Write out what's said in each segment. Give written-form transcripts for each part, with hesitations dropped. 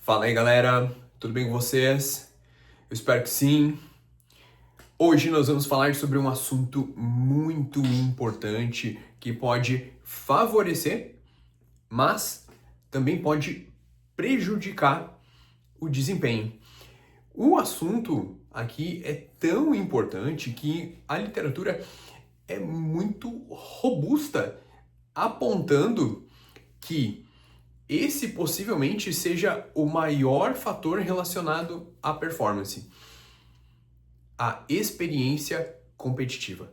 Fala aí, galera, tudo bem com vocês? Eu espero que sim. Hoje nós vamos falar sobre um assunto muito importante que pode favorecer, mas também pode prejudicar o desempenho. O assunto aqui é tão importante que a literatura é muito robusta, apontando que esse possivelmente seja o maior fator relacionado à performance, a experiência competitiva.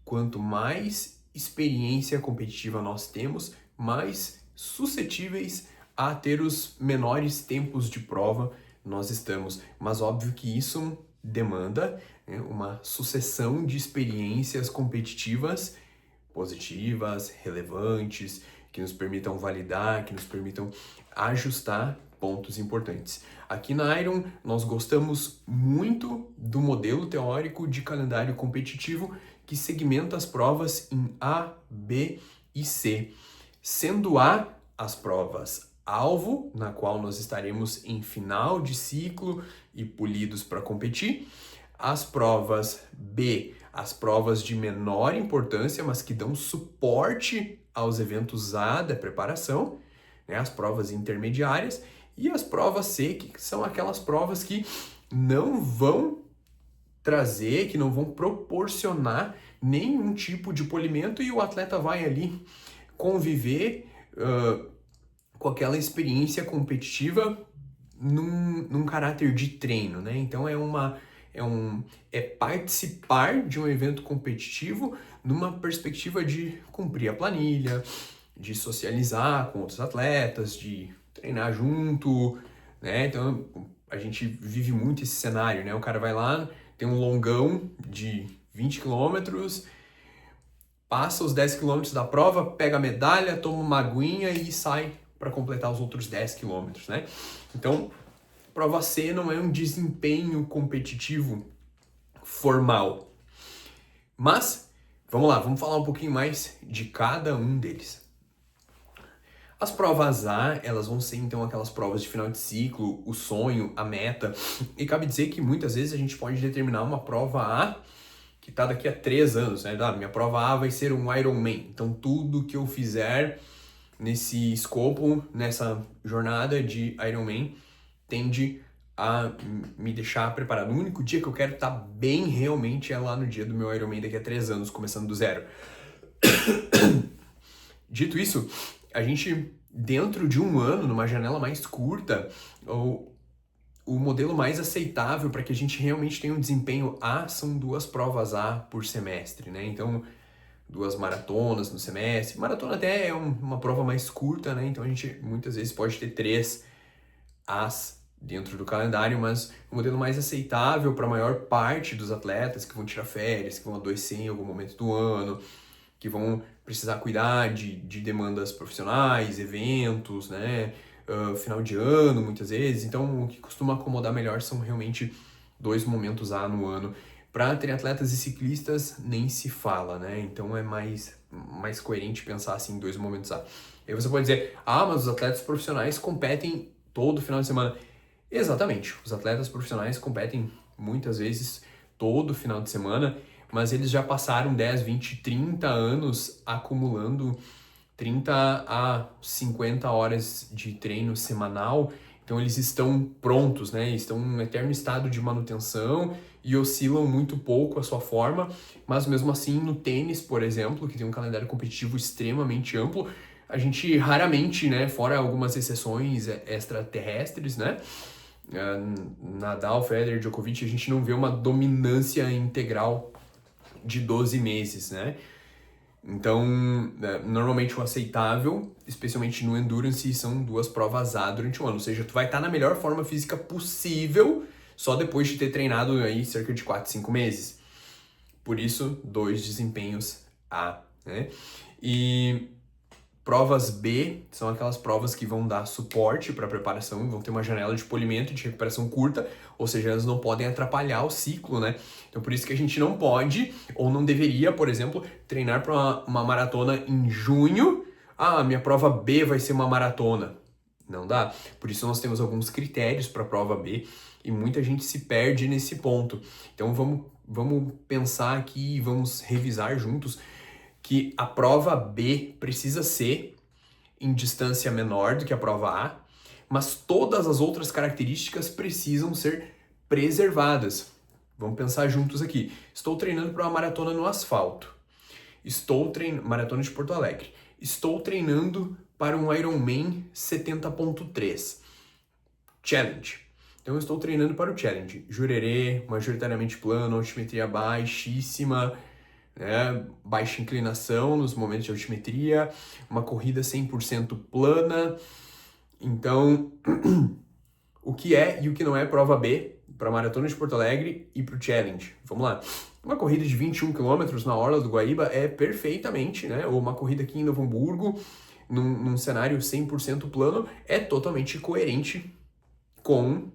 Quanto mais experiência competitiva nós temos, mais suscetíveis a ter os menores tempos de prova nós estamos. Mas óbvio que isso demanda, né, uma sucessão de experiências competitivas positivas, relevantes, que nos permitam validar, que nos permitam ajustar pontos importantes. Aqui na Iron, nós gostamos muito do modelo teórico de calendário competitivo que segmenta as provas em A, B e C, sendo A as provas alvo, na qual nós estaremos em final de ciclo e polidos para competir, as provas B, as provas de menor importância, mas que dão suporte aos eventos A da preparação, né, as provas intermediárias, e as provas C, que são aquelas provas que não vão trazer, que não vão proporcionar nenhum tipo de polimento e o atleta vai ali conviver com aquela experiência competitiva num caráter de treino, né? Então é participar de um evento competitivo numa perspectiva de cumprir a planilha, de socializar com outros atletas, de treinar junto, né? Então a gente vive muito esse cenário, né? O cara vai lá, tem um longão de 20 quilômetros, passa os 10 quilômetros da prova, pega a medalha, toma uma aguinha e sai para completar os outros 10 quilômetros, né? Então, prova C não é um desempenho competitivo formal. Mas, vamos lá, vamos falar um pouquinho mais de cada um deles. As provas A, elas vão ser então aquelas provas de final de ciclo, o sonho, a meta. E cabe dizer que muitas vezes a gente pode determinar uma prova A que está daqui a 3 anos, né? Minha prova A vai ser um Ironman. Então tudo que eu fizer nesse escopo, nessa jornada de Ironman, tende a me deixar preparado. O único dia que eu quero estar bem realmente é lá no dia do meu Ironman daqui a 3 anos, começando do zero. Dito isso, a gente, dentro de um ano, numa janela mais curta, o modelo mais aceitável para que a gente realmente tenha um desempenho A são 2 provas A por semestre, né? Então, 2 maratonas no semestre. Maratona até é uma prova mais curta, né? Então a gente muitas vezes pode ter 3 As dentro do calendário, mas o modelo mais aceitável para a maior parte dos atletas que vão tirar férias, que vão adoecer em algum momento do ano, que vão precisar cuidar de demandas profissionais, eventos, né? Final de ano, muitas vezes. Então, o que costuma acomodar melhor são realmente 2 momentos A no ano. Para triatletas e ciclistas, nem se fala, né? Então, é mais coerente pensar assim em 2 momentos A. E aí você pode dizer, mas os atletas profissionais competem todo final de semana. Exatamente, os atletas profissionais competem muitas vezes todo final de semana, mas eles já passaram 10, 20, 30 anos acumulando 30 a 50 horas de treino semanal, então eles estão prontos, né? Estão em um eterno estado de manutenção e oscilam muito pouco a sua forma, mas mesmo assim no tênis, por exemplo, que tem um calendário competitivo extremamente amplo, a gente raramente, né, fora algumas exceções extraterrestres, né? Nadal, Federer, Djokovic, a gente não vê uma dominância integral de 12 meses, né? Então, normalmente o aceitável, especialmente no Endurance, são 2 provas A durante um ano. Ou seja, tu vai estar na melhor forma física possível só depois de ter treinado aí cerca de 4, 5 meses. Por isso, 2 desempenhos A, né? E provas B são aquelas provas que vão dar suporte para a preparação, vão ter uma janela de polimento e de recuperação curta, ou seja, elas não podem atrapalhar o ciclo, né? Então por isso que a gente não pode, ou não deveria, por exemplo, treinar para uma maratona em junho. Minha prova B vai ser uma maratona. Não dá. Por isso nós temos alguns critérios para a prova B e muita gente se perde nesse ponto. Então vamos pensar aqui e vamos revisar juntos que a prova B precisa ser em distância menor do que a prova A, mas todas as outras características precisam ser preservadas. Vamos pensar juntos aqui. Estou treinando para uma maratona no asfalto. Maratona de Porto Alegre. Estou treinando para um Ironman 70.3 Challenge. Então eu estou treinando para o Challenge. Jurerê, majoritariamente plano, altimetria baixíssima, né? Baixa inclinação nos momentos de altimetria, uma corrida 100% plana. Então, o que é e o que não é prova B para a Maratona de Porto Alegre e para o Challenge? Vamos lá. Uma corrida de 21 km na Orla do Guaíba é perfeitamente, né? Ou uma corrida aqui em Novo Hamburgo, num cenário 100% plano, é totalmente coerente com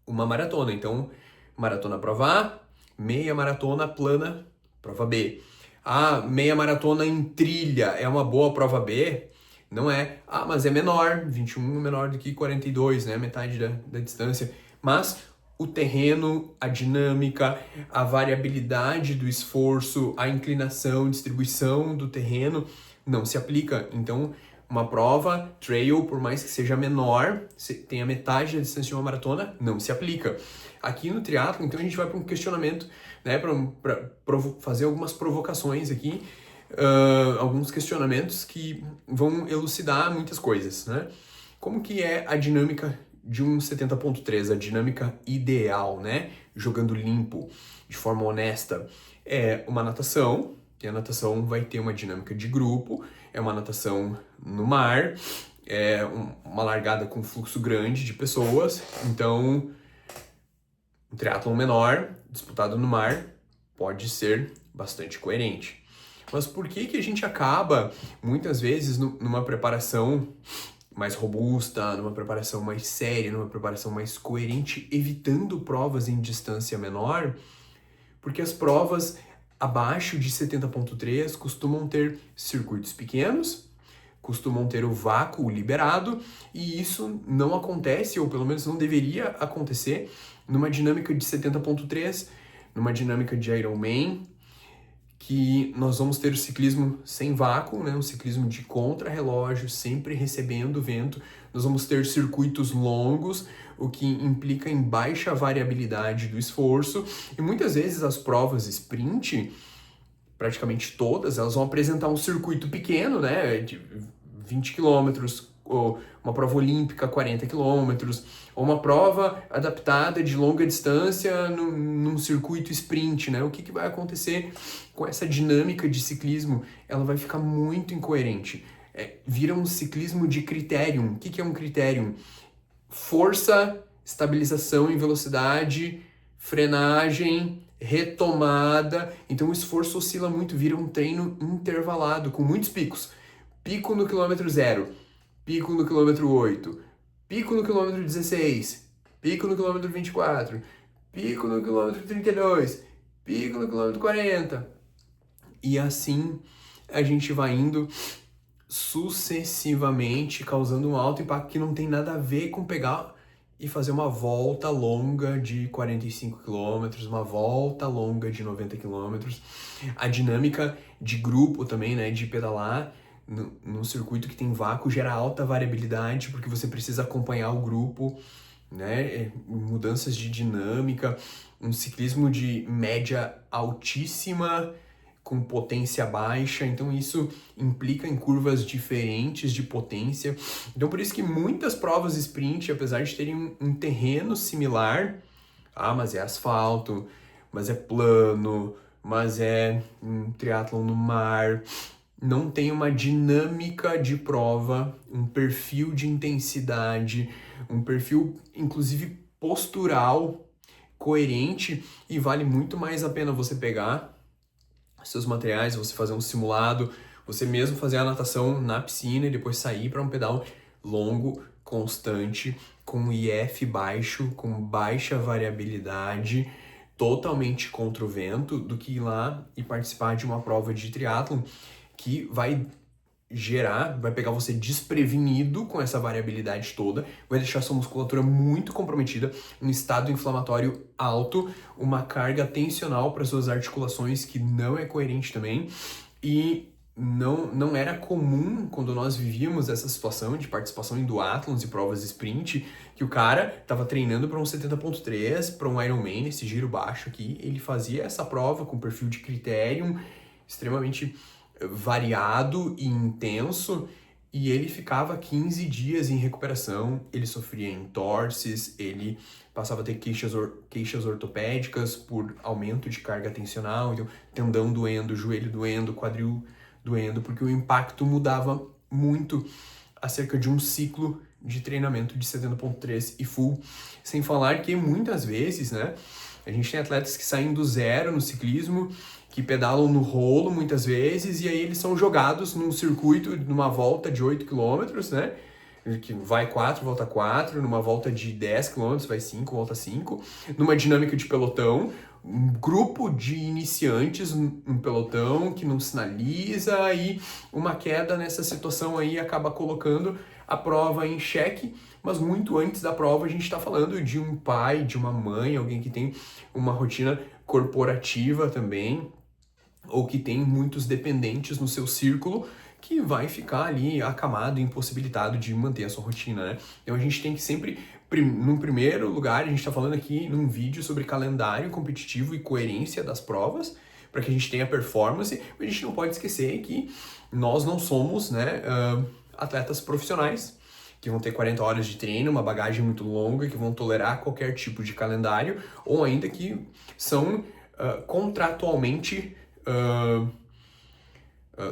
uma maratona. Então, maratona prova A, meia maratona plana, prova B. A meia maratona em trilha é uma boa prova B? Não é. Ah, mas é menor, 21 é menor do que 42, né? Metade da distância. Mas o terreno, a dinâmica, a variabilidade do esforço, a inclinação, distribuição do terreno não se aplica. Então, uma prova, trail, por mais que seja menor, tenha metade da distância de uma maratona, não se aplica. Aqui no triatlo, então a gente vai para um questionamento, né, para fazer algumas provocações aqui, alguns questionamentos que vão elucidar muitas coisas, né? Como que é a dinâmica de um 70.3, a dinâmica ideal, né? Jogando limpo, de forma honesta. É uma natação, e a natação vai ter uma dinâmica de grupo, é uma natação no mar, é uma largada com fluxo grande de pessoas, então um triatlon menor, disputado no mar, pode ser bastante coerente. Mas por que a gente acaba, muitas vezes, numa preparação mais robusta, numa preparação mais séria, numa preparação mais coerente, evitando provas em distância menor? Porque as provas abaixo de 70.3 costumam ter circuitos pequenos, costumam ter o vácuo liberado, e isso não acontece, ou pelo menos não deveria acontecer, numa dinâmica de 70.3, numa dinâmica de Ironman, que nós vamos ter o ciclismo sem vácuo, né? Um ciclismo de contrarrelógio, sempre recebendo vento. Nós vamos ter circuitos longos, o que implica em baixa variabilidade do esforço. E muitas vezes as provas sprint, praticamente todas, elas vão apresentar um circuito pequeno, né? De 20 quilômetros, ou uma prova olímpica 40 quilômetros, ou uma prova adaptada de longa distância num circuito sprint, né? O que vai acontecer com essa dinâmica de ciclismo? Ela vai ficar muito incoerente. Vira um ciclismo de criterium. O que é um criterium? Força, estabilização em velocidade, frenagem, retomada. Então o esforço oscila muito, vira um treino intervalado, com muitos picos. Pico no quilômetro 0, pico no quilômetro 8, pico no quilômetro 16, pico no quilômetro 24, pico no quilômetro 32, pico no quilômetro 40. E assim a gente vai indo sucessivamente, causando um alto impacto que não tem nada a ver com pegar e fazer uma volta longa de 45 km, uma volta longa de 90 km. A dinâmica de grupo também, né, de pedalar num circuito que tem vácuo, gera alta variabilidade, porque você precisa acompanhar o grupo, né, mudanças de dinâmica, um ciclismo de média altíssima, com potência baixa, então isso implica em curvas diferentes de potência. Então por isso que muitas provas sprint, apesar de terem um terreno similar, mas é asfalto, mas é plano, mas é um triatlon no mar, não tem uma dinâmica de prova, um perfil de intensidade, um perfil inclusive postural coerente, e vale muito mais a pena você pegar seus materiais, você fazer um simulado, você mesmo fazer a natação na piscina e depois sair para um pedal longo, constante, com IF baixo, com baixa variabilidade, totalmente contra o vento, do que ir lá e participar de uma prova de triatlon que vai vai pegar você desprevenido com essa variabilidade toda, vai deixar sua musculatura muito comprometida, um estado inflamatório alto, uma carga tensional para suas articulações que não é coerente também, e não era comum quando nós vivíamos essa situação de participação em duatlons e provas de sprint, que o cara estava treinando para um 70.3, para um Ironman, esse giro baixo aqui, ele fazia essa prova com perfil de criterium extremamente variado e intenso, e ele ficava 15 dias em recuperação, ele sofria entorses, ele passava a ter queixas ortopédicas por aumento de carga tensional, então tendão doendo, joelho doendo, quadril doendo, porque o impacto mudava muito acerca de um ciclo de treinamento de 70.3 e full, sem falar que muitas vezes, né, a gente tem atletas que saem do zero no ciclismo, que pedalam no rolo muitas vezes, e aí eles são jogados num circuito, numa volta de 8 km, né? Que vai 4, volta 4, numa volta de 10 km, vai 5, volta 5, numa dinâmica de pelotão, um grupo de iniciantes, um pelotão que não sinaliza, e uma queda nessa situação aí acaba colocando a prova em xeque. Mas muito antes da prova a gente está falando de um pai, de uma mãe, alguém que tem uma rotina corporativa também, ou que tem muitos dependentes no seu círculo, que vai ficar ali acamado, impossibilitado de manter a sua rotina, né? Então a gente tem que sempre, num primeiro lugar, a gente está falando aqui num vídeo sobre calendário competitivo e coerência das provas, para que a gente tenha performance, mas a gente não pode esquecer que nós não somos, né, atletas profissionais, que vão ter 40 horas de treino, uma bagagem muito longa, que vão tolerar qualquer tipo de calendário, ou ainda que são contratualmente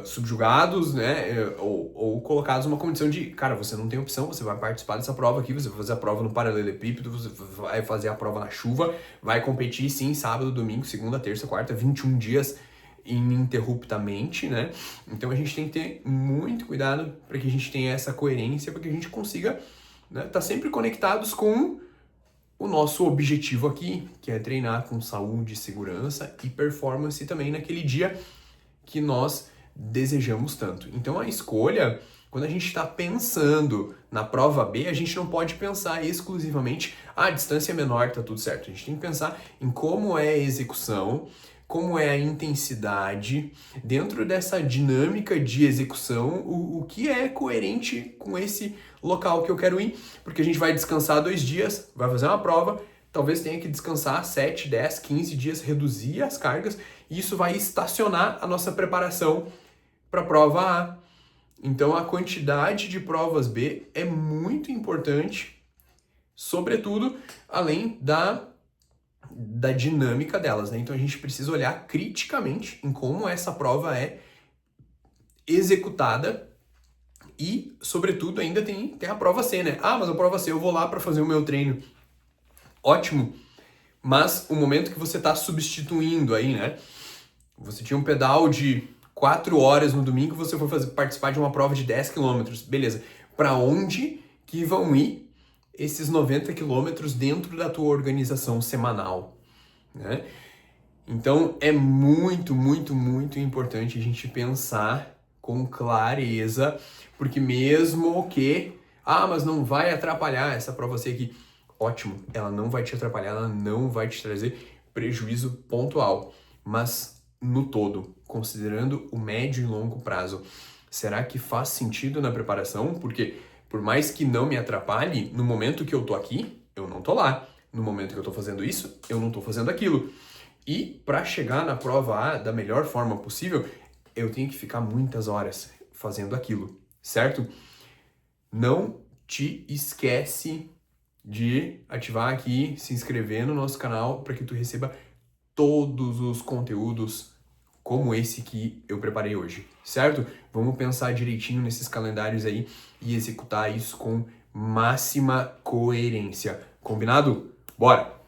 subjugados, né, ou colocados numa condição de, cara, você não tem opção, você vai participar dessa prova aqui, você vai fazer a prova no paralelepípedo, você vai fazer a prova na chuva, vai competir sim, sábado, domingo, segunda, terça, quarta, 21 dias ininterruptamente, né? Então a gente tem que ter muito cuidado para que a gente tenha essa coerência, para que a gente consiga, né, tá sempre conectados com o nosso objetivo aqui, que é treinar com saúde, segurança e performance também naquele dia que nós desejamos tanto. Então a escolha, quando a gente está pensando na prova B, a gente não pode pensar exclusivamente, a distância é menor, tá tudo certo. A gente tem que pensar em como é a execução, como é a intensidade, dentro dessa dinâmica de execução, o que é coerente com esse local que eu quero ir, porque a gente vai descansar 2 dias, vai fazer uma prova, talvez tenha que descansar 7, 10, 15 dias, reduzir as cargas, e isso vai estacionar a nossa preparação para a prova A. Então a quantidade de provas B é muito importante, sobretudo além da dinâmica delas, né? Então a gente precisa olhar criticamente em como essa prova é executada e, sobretudo, ainda tem a prova C, né? Ah, mas a prova C eu vou lá para fazer o meu treino. Ótimo, mas o momento que você está substituindo aí, né? Você tinha um pedal de 4 horas no domingo, você foi participar de uma prova de 10 km. Beleza, para onde que vão ir esses 90 quilômetros dentro da tua organização semanal, né? Então é muito, muito, muito importante a gente pensar com clareza, porque mesmo que, mas não vai atrapalhar essa prova C aqui, ótimo, ela não vai te atrapalhar, ela não vai te trazer prejuízo pontual, mas no todo, considerando o médio e longo prazo, será que faz sentido na preparação? Porque por mais que não me atrapalhe, no momento que eu tô aqui, eu não tô lá. No momento que eu tô fazendo isso, eu não tô fazendo aquilo. E para chegar na prova A da melhor forma possível, eu tenho que ficar muitas horas fazendo aquilo, certo? Não te esquece de ativar aqui, se inscrever no nosso canal para que tu receba todos os conteúdos como esse que eu preparei hoje, certo? Vamos pensar direitinho nesses calendários aí e executar isso com máxima coerência. Combinado? Bora!